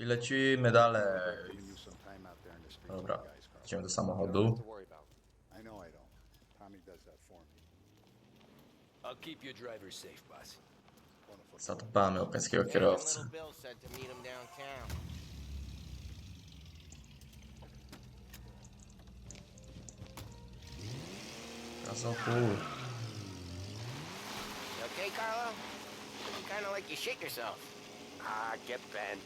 I lecimy dalej. Giving you some time out there in the streets with Dobra, the guys, Carl. idziemy do You don't have samochodu. to worry about it. I know I don't. Tommy does that for me. I'll keep your driver safe, boss. Wonderful. Zadbamy o pańskiego Dad and kierowcę. little Bill said to meet him downtown. Kazoku. You okay, Carlo? You kind of like you shit yourself. Ah, get bent.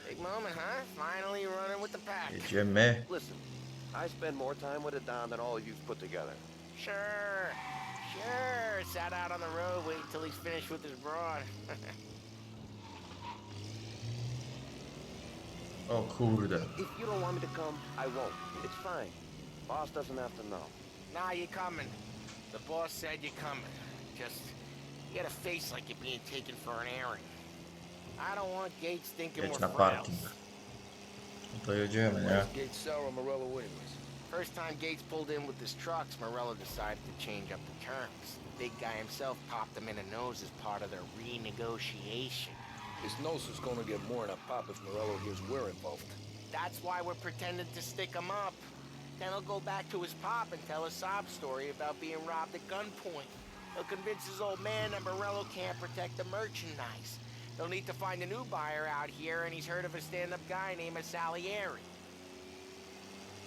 Big moment, huh? Finally running with the pack. Jedziemy. Listen, I spend more time with a Don than all of you've put together. Sure. Sat out on the road waiting till he's finished with his broad. O kurde. If you don't want me to come, I won't. It's fine. Boss doesn't have to know. Nah, you coming. The boss said you're coming. Just, you got a face like you're being taken for an errand. I don't want Gates thinking Jedź we're na friends. parking. No to jedziemy, nie? Where's Gates Sour Morello anyways? First time Gates pulled in with his trucks, Morello decided to change up the terms. The big guy himself popped him in the nose as part of their renegotiation. His nose is gonna get more than a pop if Morello hears we're involved. That's why we're pretending to stick him up. Then he'll go back to his pop and tell a sob story about being robbed at gunpoint. He'll convince his old man that Morello can't protect the merchandise. They'll need to find a new buyer out here, and he's heard of a stand-up guy named Salieri.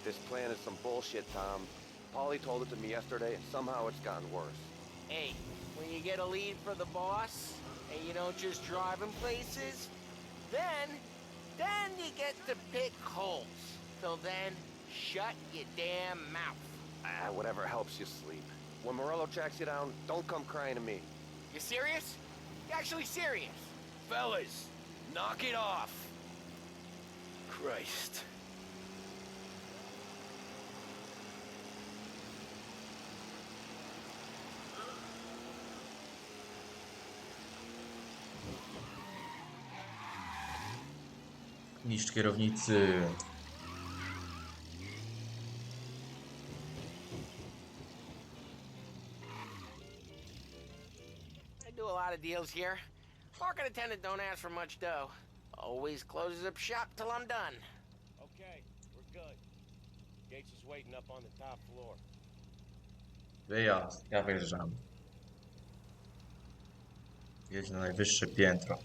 This plan is some bullshit, Tom. Paulie told it to me yesterday, and somehow it's gotten worse. Hey, when you get a lead for the boss, and you don't just drive him places, then you get to pick holes. Till then, shut your damn mouth. Ah, whatever helps you sleep. When Morello tracks you down, don't come crying to me. You serious? You actually serious? Fellas, knock it off. Christ. Niszcz kierownicy. I do a lot of deals here. Parking attendant don't ask for much dough. Always closes up shop till I'm done. Okay, we're good. Gates is waiting up on the top floor. Wyjazd. Ja wyjeżdżam. Jedź na najwyższe piętro.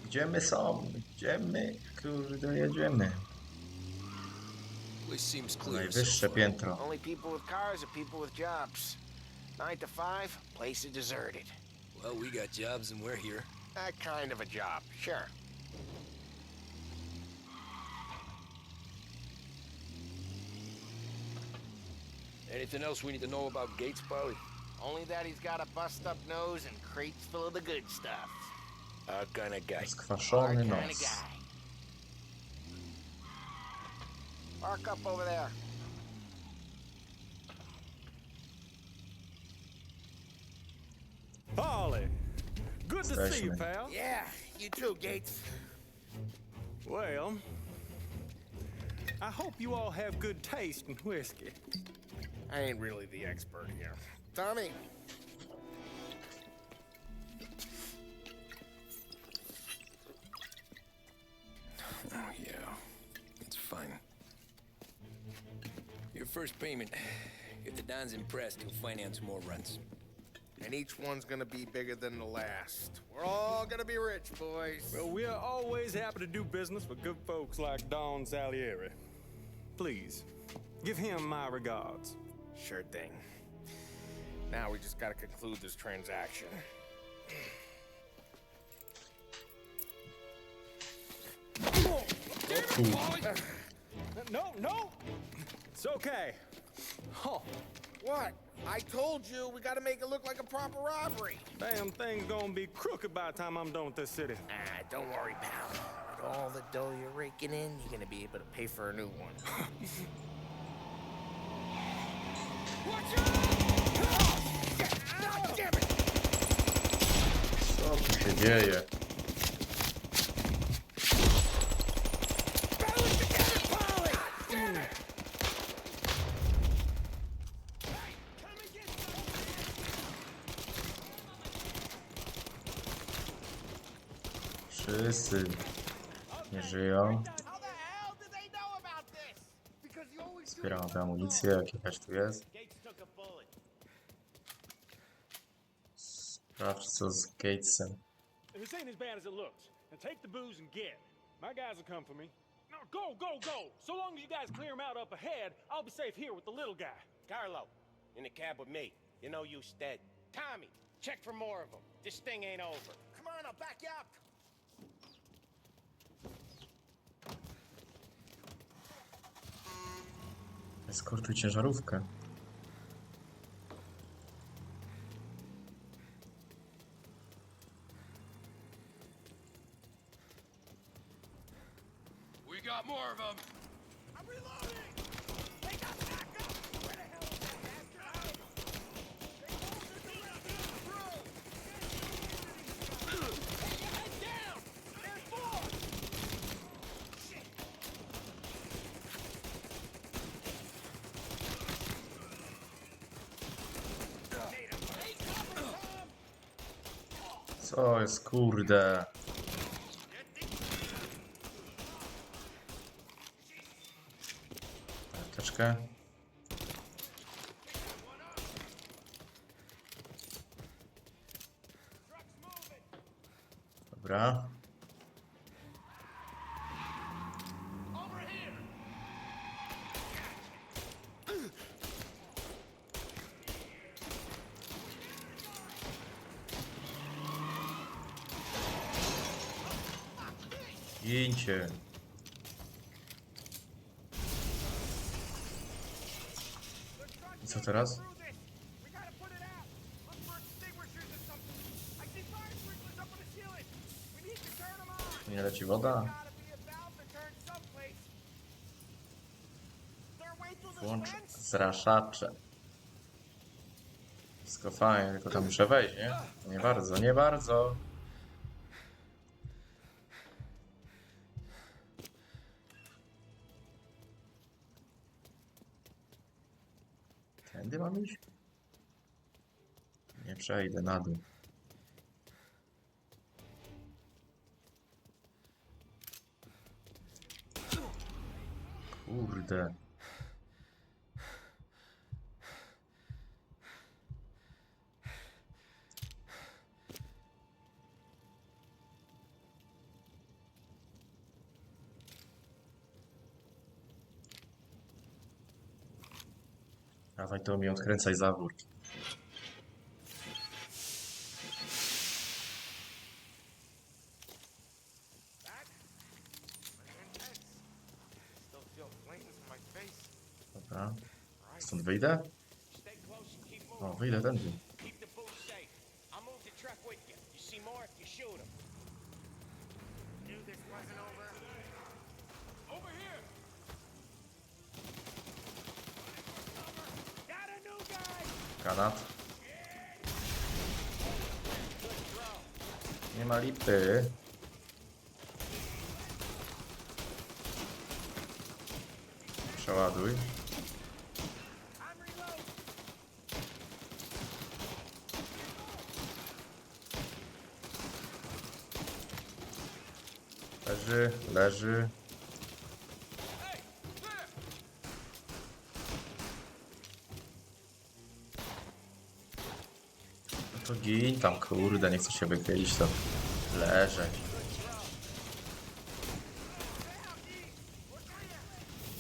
Gdzie my są? Gdzie my? Kurde, jedziemy. Place seems Na clear. najwyższe piętro. Only people with cars are people with jobs. 9 to 5, place is deserted. Well, we got jobs and we're here. That kind of a job, sure. Anything else we need to know about Gates, Paulie? Only that he's got a bust-up nose and crates full of the good stuff. Our kind of guy. Our Skwaszony kind of nos. guy. Park up over there. Paulie, good to see you, Especially. pal. Yeah, you too, Gates. Well, I hope you all have good taste in whiskey. I ain't really the expert here. Tommy. Oh, yeah. It's fine. Your first payment. If the Don's impressed, he'll finance more runs. And each one's gonna be bigger than the last. We're all gonna be rich, boys. Well, we're always happy to do business with good folks like Don Salieri. Please, give him my regards. Sure thing. Now we just gotta conclude this transaction. No! It's okay. Oh, What? I told you we gotta make it look like a proper robbery. damn thing's gonna be crooked by the time I'm done with this city. Ah, don't worry, pal. With all the dough you're raking in, you're gonna be able to pay for a new one. Watch out! God damn it! Co tu się dzieje? Wszyscy nie żyją. How the hell did they know about this? Because you always do. Zbieram tę amunicję, jakaś tu jest. Gates took a bullet. Sprawdź co z Gatesem. This ain't as bad as it looks. Now take the booze and get. My guys will come for me. No, go, go, go! So long as you guys clear him out up ahead, I'll be safe here with the little guy. Carlo, in the cab with me. You know you dead. Tommy, check for more of them. This thing ain't over. Come on, I'll back you up. Eskortuj ciężarówkę. We got more of them. I'm reloading! They got backup! Where the hell is that bastard? They bolted the rest through! Hey, head down! There's four! Shit! Take cover, Tom! Co jest kurde? Apteczkę. Dobra. Over here! Gincie. I co teraz? We gotta put it out. Look for extinguishers or something. I see fire sprinklers up on the ceiling. We need to turn them on. Tu nie leci woda? Gotta be a valve to turn someplace. Is there a way through this Włącz fence? zraszacze. Wszystko fajnie, tylko tam muszę wejść, nie? Nie bardzo, nie bardzo. Tędy mam iść? Nie przejdę na dół. Kurde. Dawaj to mi odkręcaj zawór. Still feel flames in my face. Dobra. Stąd wyjdę? Stay close and keep O, moving. wyjdę tędy. Keep the booth safe. I'll move the truck with you. You see more if you shoot him. Knew this wasn't over. Over here! Got a new guy! Granat. Nie ma lipy. Przeładuj. I'm reloading. Leży, leży. No to gin tam, kurde, nie chcę się wychylić, to leżeć.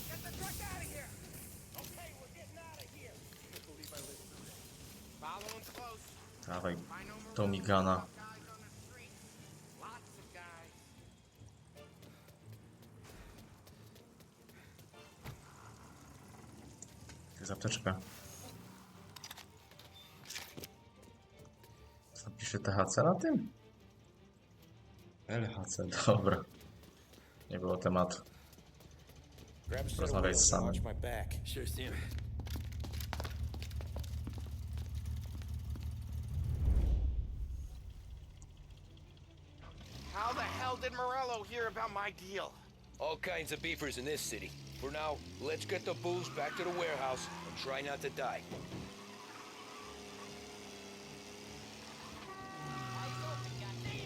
Get the truck out of here. Okay, we're getting out of here. Following's close. Dawaj, I know more to migana. guys on the street. Lots of guys. To jest apteczka. Co pisze THC na tym? LHC, dobra. Nie było tematu. Grab a set of Rozmawiaj wheels z and samym. watch my back. Sure thing. How the hell did Morello hear about my deal? All kinds of beefers in this city. For now, let's get the booze back to the warehouse and try not to die.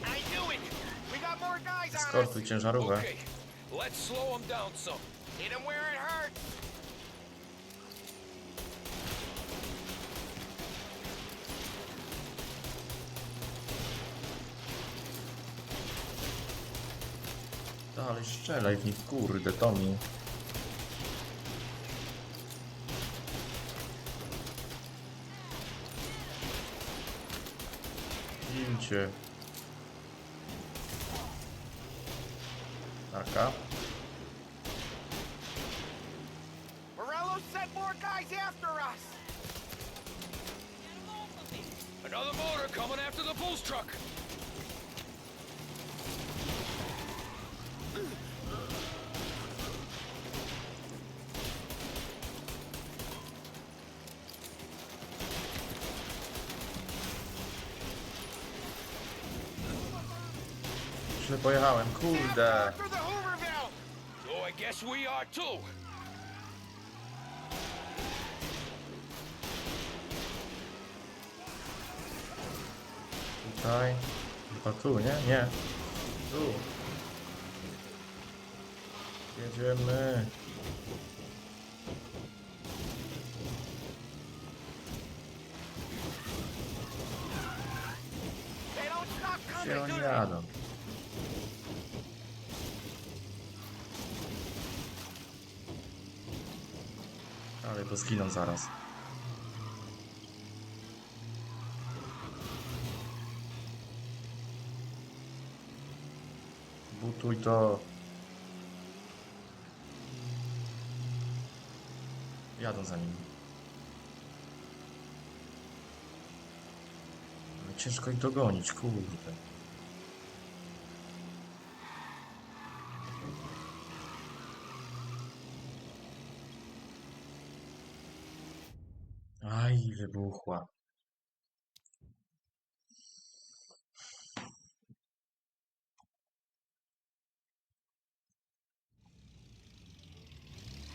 I knew it! We got got more guys on us. Eskortuj ciężarówkę. Okay, let's slow them down some. Hit them where it hurts. Dalej strzelaj w nich, kurde, Tommy. Idźcie. Taka. Morello sent more guys after us. Another motor coming after the boost truck. Źle pojechałem, kurde. After the Hooverville. So I guess we are too. Tutaj. Chyba tu, nie? Nie. Tu. Jedziemy. They don't stop Gdzie coming, oni do they? jadą? Ale bo zginą zaraz. Butuj to. Jadą za nim. Ale ciężko ich dogonić, kurde. Aj, wybuchła.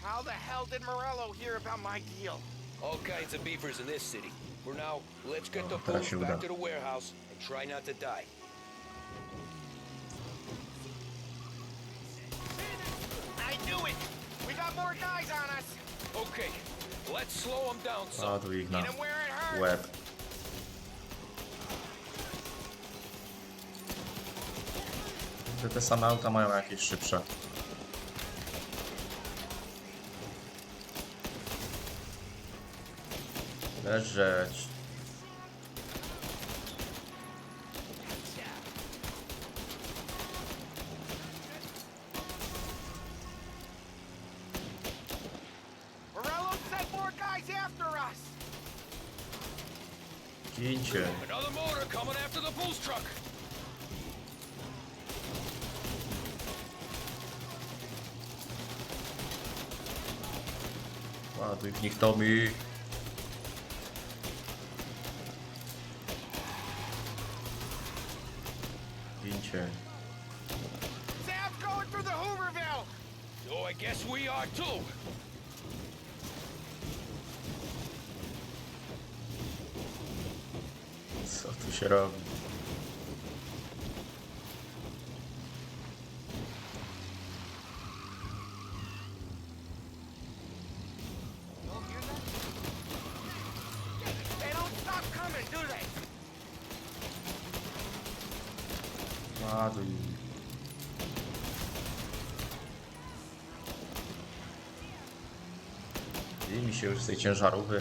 How the hell did Morello hear about my deal? All kinds of beefers in this city. For now, let's get the teraz booze się uda. back to the warehouse and try not to die. I knew it. We got more guys on us. Okay, let's slow them down some. Ładuj ich na Hit them where it hurts. łeb. Te same auta mają jakieś szybsze. Leżeć. Morello sent more guys after us. Gincie. Another motor coming after the boost truck. Ładuj w nich, Tommy. Gincie. Sam's going through the Hooverville. So I guess we are too. Co tu się robi? They don't stop coming, do they? Ładuj. I mi się już z tej ciężarówki.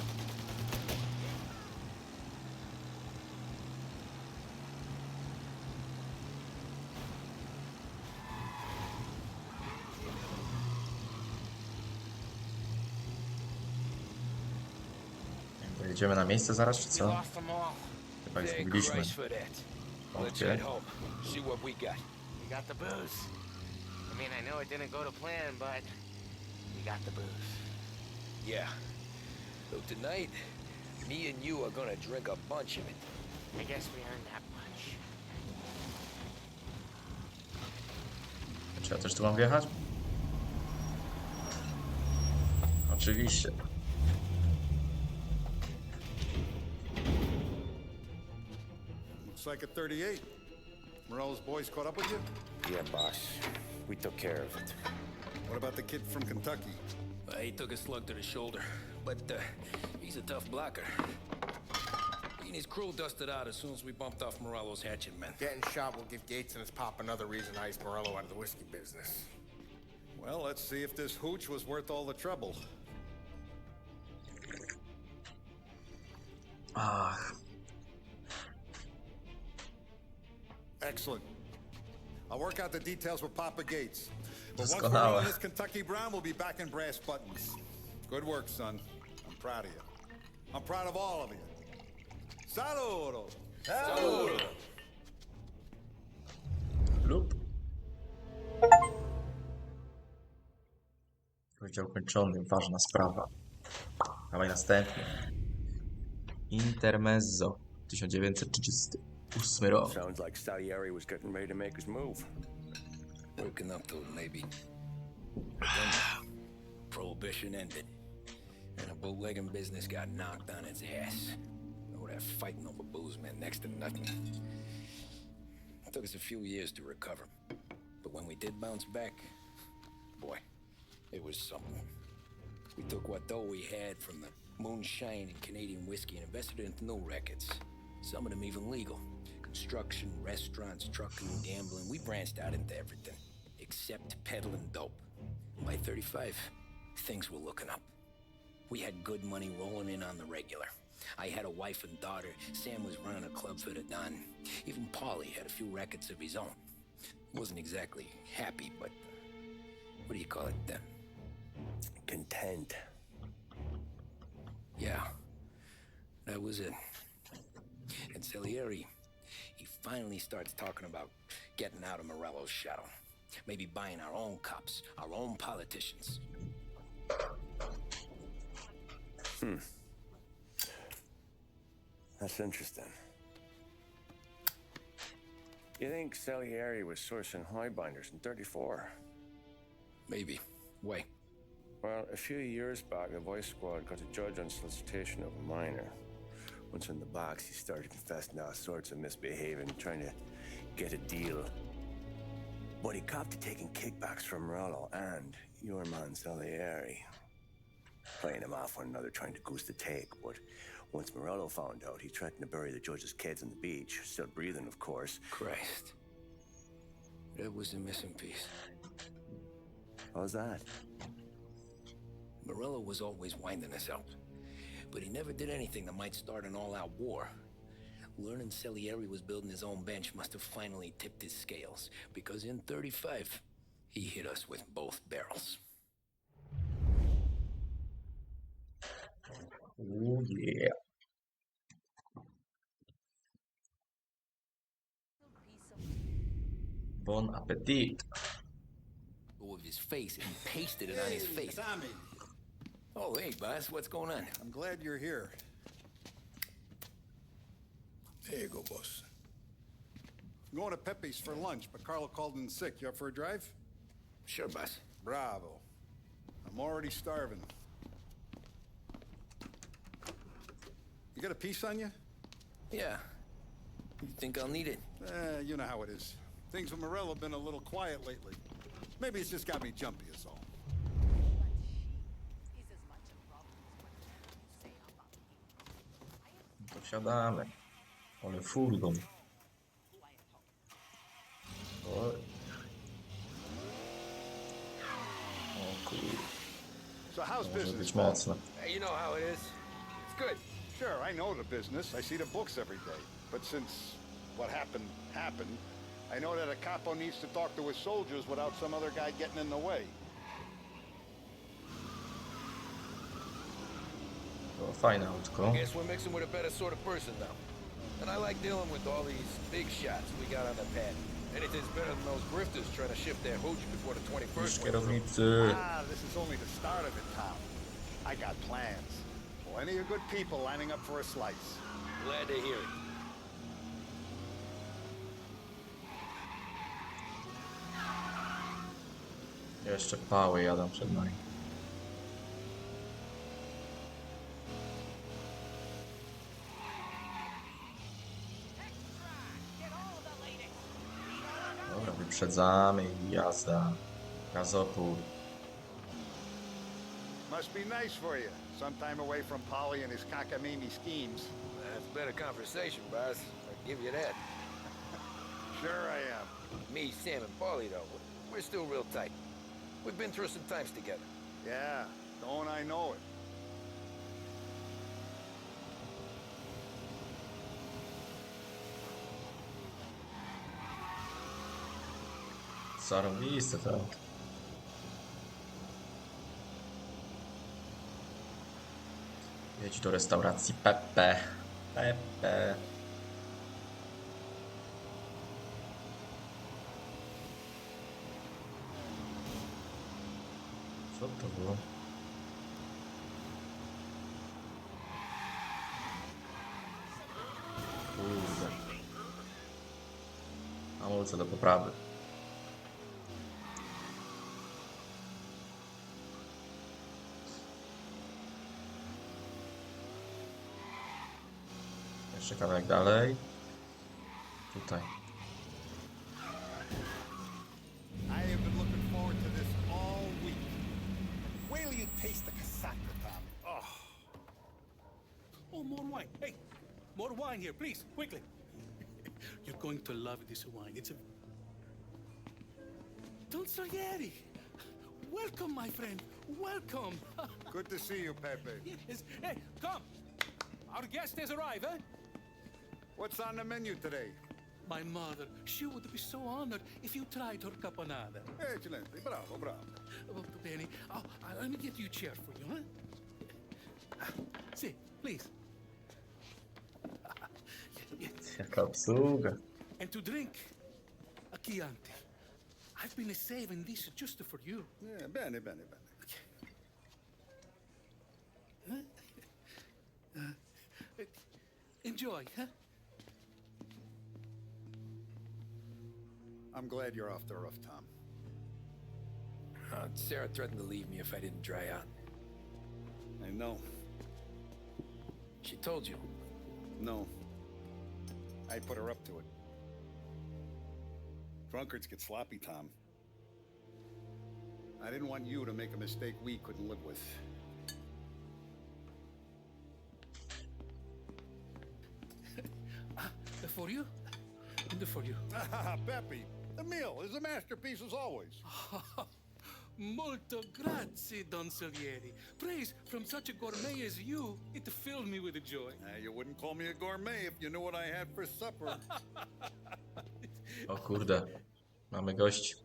Jedziemy na miejsce zaraz, czy We co? lost them all. Chyba ich Thank zgubiliśmy. Christ for that. Let's Okay. head home. See what we got. We got the booze. I mean, I know it didn't go to plan, but we got the booze. Yeah. So tonight, me and you are gonna drink a bunch of it. I guess we earned that much. Czy ja też tu mam wjechać? Oczywiście. Looks like a 38. Morello's boys caught up with you? Yeah, boss. We took care of it. What about the kid from Kentucky? He took a slug to the shoulder, but he's a tough blocker. He and his crew dusted out as soon as we bumped off Morello's hatchet men. Getting shot will give Gates and his pop another reason to ice Morello out of the whiskey business. Well, let's see if this hooch was worth all the trouble. Ach, Excellent. I'll work out the details with Papa Gates. But once we're Doskonałe. on this Kentucky Brown, we'll be back in brass buttons. Good work, son. I'm proud of you. I'm proud of all of you. Saludo! lub. Rozdział kończony, ważna sprawa. Dawaj następny. Intermezzo, 1938 rok. Sounds like Salieri was getting ready to make his move. Working up to it, maybe. But then, Prohibition ended, and the bootlegging business got knocked on its ass. Oh, that fighting over booze meant next to nothing. It took us a few years to recover, but when we did bounce back, boy, it was something. We took what dough we had from the moonshine and Canadian whiskey and invested it into new records. Some of them even legal. Construction, restaurants, trucking, gambling. We branched out into everything, except peddling dope. By 35, things were looking up. We had good money rolling in on the regular. I had a wife and daughter. Sam was running a club for the Don. Even Paulie had a few records of his own. Wasn't exactly happy, but what do you call it then? Content. Yeah, that was it. And Salieri, he finally starts talking about getting out of Morello's shadow. Maybe buying our own cops, our own politicians. That's interesting. You think Salieri was sourcing highbinders in 34? Maybe. Why? Well, a few years back, a voice squad got a judge on solicitation of a minor. Once in the box, he started confessing all sorts of misbehaving, trying to get a deal. But he copped to taking kickbacks from Morello and your man Salieri. Playing him off one another, trying to goose the take, but once Morello found out, he threatened to bury the judge's kids on the beach. Still breathing, of course. Christ. That was the missing piece. How's that? Morello was always winding us out, but he never did anything that might start an all-out war. Learning Salieri was building his own bench must have finally tipped his scales, because in 35, he hit us with both barrels. Oh yeah. Bon appetit. With his face, and he pasted it on his face. Tommy, Oh, hey, boss, what's going on? I'm glad you're here. There you go, boss. I'm going to Pepe's for lunch, but Carlo called in sick. You up for a drive? Sure, boss. Bravo. I'm already starving. You got a piece on you? Yeah. You think I'll need it? You know how it is. Things with Morello have been a little quiet lately. Maybe it's just got me jumpy is all. Posiadamy. Ale furgon. Oj. O kur... So how's Może business? być mocne. Hey, you know how it is. It's good. Sure, I know the business. I see the books every day. But since what happened, I know that a capo needs to talk to his soldiers without some other guy getting in the way. To fajne autko. Guess we're mixing with a better sort of person now. And I like dealing with all these big shots we got on the pad. Anything's better than those grifters trying to shift their hooch before the 21st Już went through. kierownicy. This is only the start of it, Tom. I got plans. Plenty of good people lining up for a slice. Glad to hear it. Jeszcze pały jadą przed nami. Wyprzedzamy i jazda. Gazopór. Must be nice for you. Some time away from Polly and his cockamamie schemes. That's better conversation, boss. I'll give you that. Sure I am. Me, Sam, and Paulie, though, we're still real tight. We've been through some times together. Yeah, don't I know it. Zarąbiste to. Jedź do restauracji Pepe. Pepe. Co to było? Kurde. Hamulce do poprawy. Jeszcze kawałek dalej. Tutaj. I have been looking forward to this all week. Wait till you taste the casaca, Tom. Oh, more wine. Hey, more wine here, please, quickly. You're going to love this wine. It's a... Don Salieri. Welcome, my friend. Welcome. Good to see you, Pepe. Yes. Hey, come. Our guest has arrived, eh? What's on the menu today? My mother, she would be so honored if you tried her caponata. Excelente, bravo, bravo. Molto bene. Oh, let me get you a chair for you, huh? Sit, please. Jaka obsługa. And to drink, a Chianti. I've been saving this just for you. Yeah, bene, bene, bene. Enjoy, huh? I'm glad you're off the roof, Tom. Sarah threatened to leave me if I didn't dry out. I know. She told you. No. I put her up to it. Drunkards get sloppy, Tom. I didn't want you to make a mistake we couldn't live with. For you? And for you. Pepe, the meal is a masterpiece as always. Molto grazie, Don Salieri. Praise from such a gourmet as you, it filled me with joy. You wouldn't call me a gourmet if you knew what I had for supper. O kurde. Mamy gości.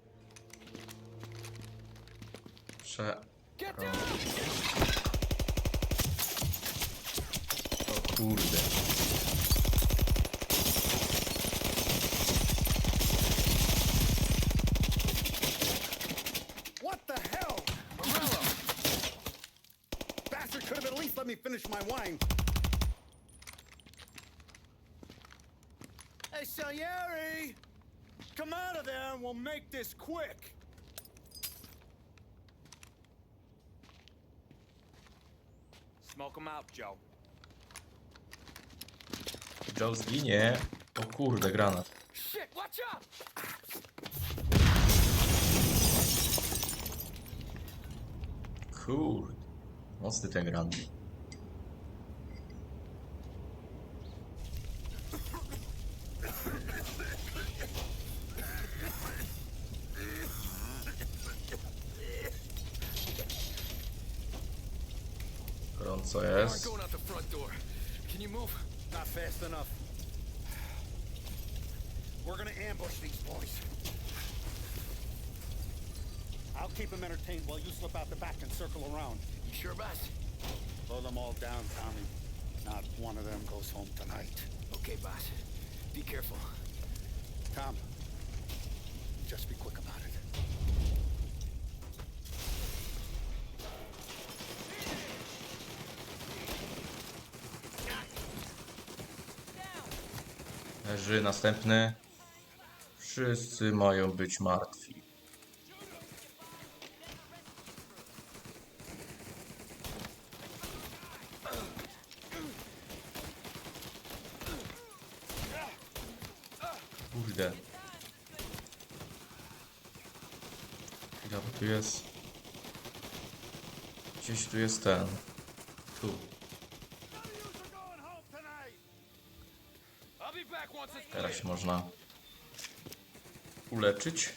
O kurde. What the hell? Morello! Bastard could have at least let me finish my wine. Hey, Salieri! Come out of there and we'll make this quick. Smoke him out, Joe. Joe zginie. O kurde, granat. Shit, watch out! Kurde. Mocny ten granat. Gorąco jest. Going out the front door. Can you move? Not fast enough. We're gonna ambush these boys. I'll keep them entertained while you slip out the back and circle around. You sure, boss? Blow them all down, Tommy. Not one of them goes home tonight. Okay, boss. Be careful. Tom, just be quick about it. Leży następny. Wszyscy mają być martwi. Kurde. Ja, bo tu jest... Gdzieś tu jest ten... Tu. Teraz się można... uleczyć.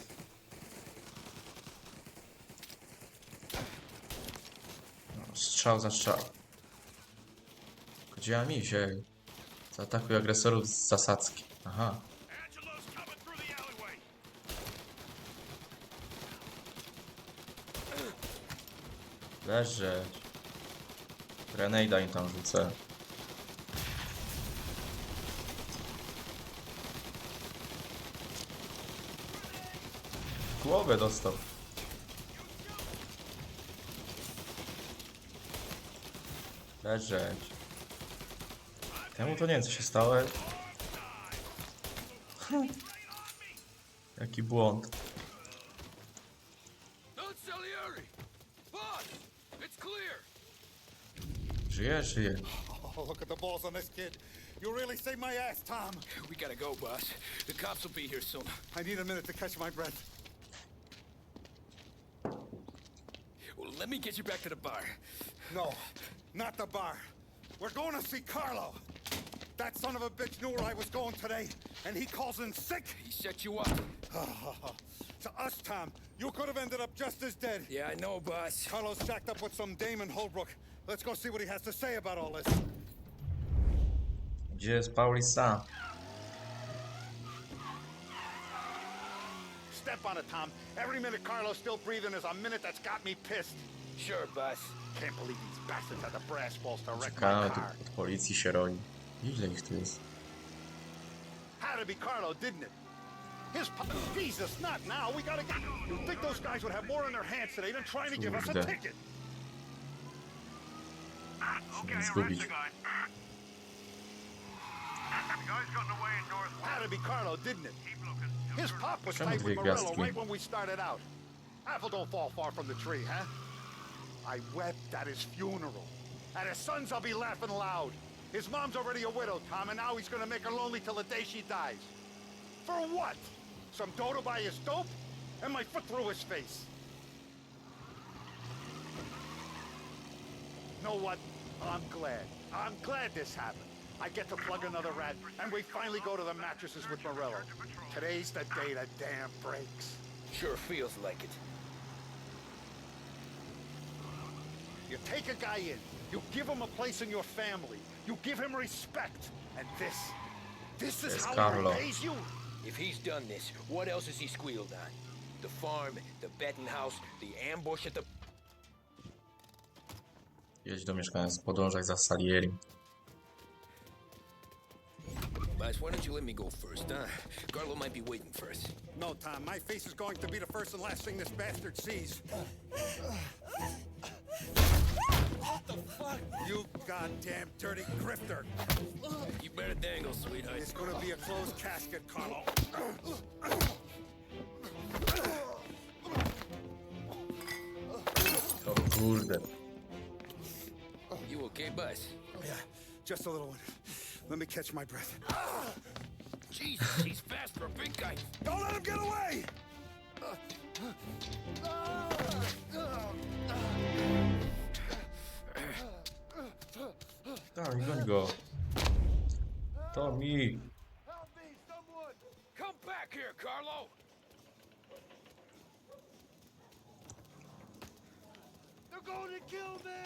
No, strzał za strzał. Gdzie ja mi się... Zaatakuj agresorów z zasadzki. Aha. Leżeć. Grenada im tam rzucę. W głowę dostał. Leżeć. Temu to nie wiem co się stało. Jaki błąd. Żyje, żyje. Oh, look at the balls on this kid. You really saved my ass, Tom. We gotta go, boss. The cops will be here soon. I need a minute to catch my breath. Well, let me get you back to the bar. No, not the bar. We're going to see Carlo. That son of a bitch knew where I was going today, and he calls in sick. He set you up. To us, Tom, you could have ended up just as dead. Yeah, I know, boss. Carlo's jacked up with some dame in Holbrook. Let's go see what he has to say about all this. Gdzie jest Paulisa? Step on it, Tom. Every minute Carlo's still breathing is a minute that's got me pissed. Sure, boss. Can't believe these bastards had the brass balls to wreck my Ciekawe, tu car. od policji się roi. Ile ich tu jest? Had to be Carlo, didn't it? His Jesus, not now. We gotta get... You'd think those guys would have more in their hands today than trying to give us a Kurde. ticket. Zgubić. Had to be Carlo, didn't it? His pop was Czemu tight dwie with Morello gwiazdki? right when we started out. Apple don't fall far from the tree, huh? I wept at his funeral. At his sons, I'll be laughing loud. His mom's already a widow, Tom, and now he's gonna make her lonely till the day she dies. For what? Some dough to buy his dope? And my foot through his face. Know what? I'm glad. I'm glad this happened. I get to plug another rat, and we finally go to the mattresses with Morello. Today's the day the dam breaks. Sure feels like it. You take a guy in, you give him a place in your family, you give him respect, and this is Yes, how Carlo. he pays you? If he's done this, what else has he squealed on? The farm, the betting house, the ambush at the... Jedź do mieszkania, podążać za Salierim. Boss, why don't you let me go first, huh? Carlo might be waiting for us. No, Tom, my face is going to be the first and last thing this bastard sees. What the fuck? You goddamn dirty grifter. You better dangle, sweetheart. It's gonna be a closed casket, Carlo. O kurde. You okay, boss? Yeah, just a little one. Let me catch my breath. Jesus, he's fast for a big guy. Don't let him get away! Dawaj, goń go. Tommy. Help me, someone! Come back here, Carlo! They're going to kill me!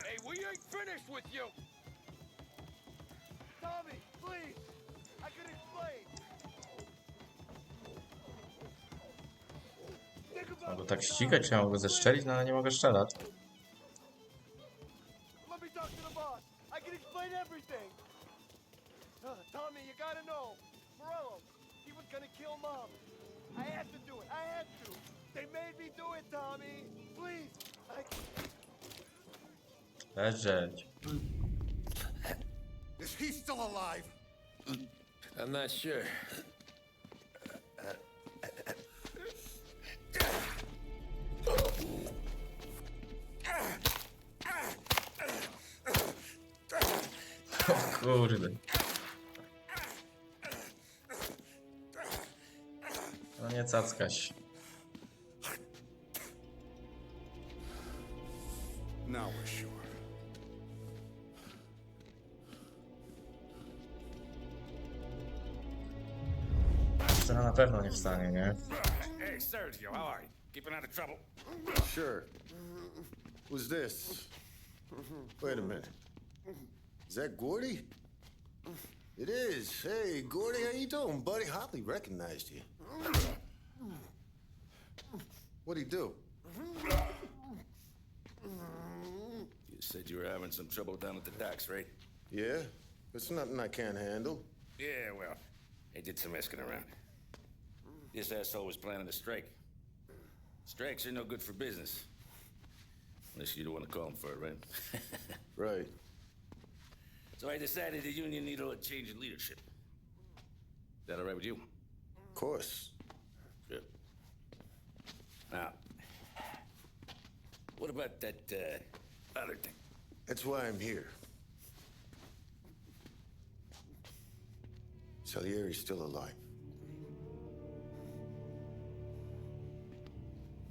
Hey, we ain't finished with you! Tommy, please! I can explain! Mam go tak ścigać, czy ja mogę zestrzelić? No ale nie mogę strzelać. Let me talk to the boss. I can explain everything. Tommy, you gotta know. Morello, he was gonna kill Mom. I had to do it. I had to. They made me do it, Tommy. Please. Leżeć. Is he still alive? I'm not sure. O kurde. No nie cackaś. Teraz na pewno nie wstanie, nie? Hey, Sergio, how are you? Keeping out of trouble? Sure. Who's this? Wait a minute. Is that Gordy? It is. Hey, Gordy, how you doing, buddy? Hardly recognized you. What'd he do? You said you were having some trouble down at the docks, right? Yeah? It's nothing I can't handle. Yeah, well, they did some asking around. This asshole was planning a strike. Strikes are no good for business. Unless you don't want to call him for it, right? Right. So I decided the union needed a change in leadership. Is that all right with you? Of course. Good. Now, what about that, other thing? That's why I'm here. Salieri's still alive.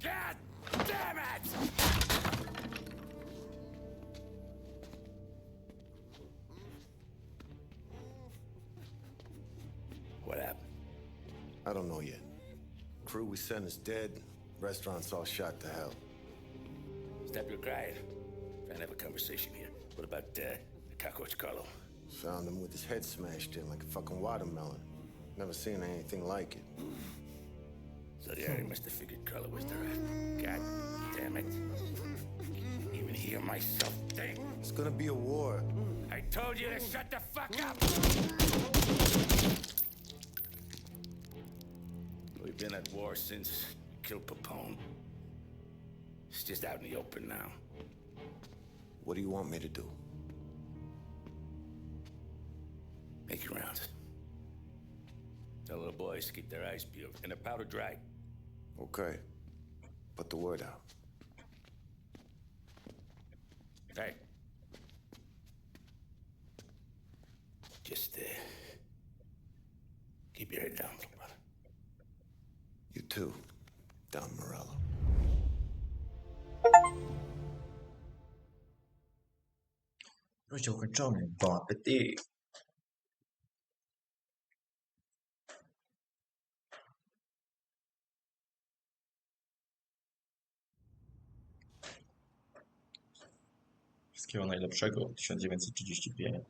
God damn it! What happened? I don't know yet. Crew we sent is dead. Restaurant's all shot to hell. Stop your crying. Trying to have a conversation here. What about, the cockroach Carlo? Found him with his head smashed in like a fucking watermelon. Never seen anything like it. So the area must have figured Carlo was the rat. God damn it. Even hear myself think. It's gonna be a war. I told you to shut the fuck up! We've been at war since you killed Papone. It's just out in the open now. What do you want me to do? Make your rounds. Tell the boys to keep their eyes peeled and their powder dry. Okay. Put the word out. Hey. Just, keep your head down, brother. You too, Don Morello. Rozdział ukończony. Bon appetit. Wszystkiego najlepszego. 1935.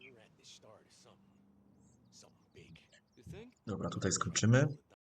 Dobra, tutaj skończymy.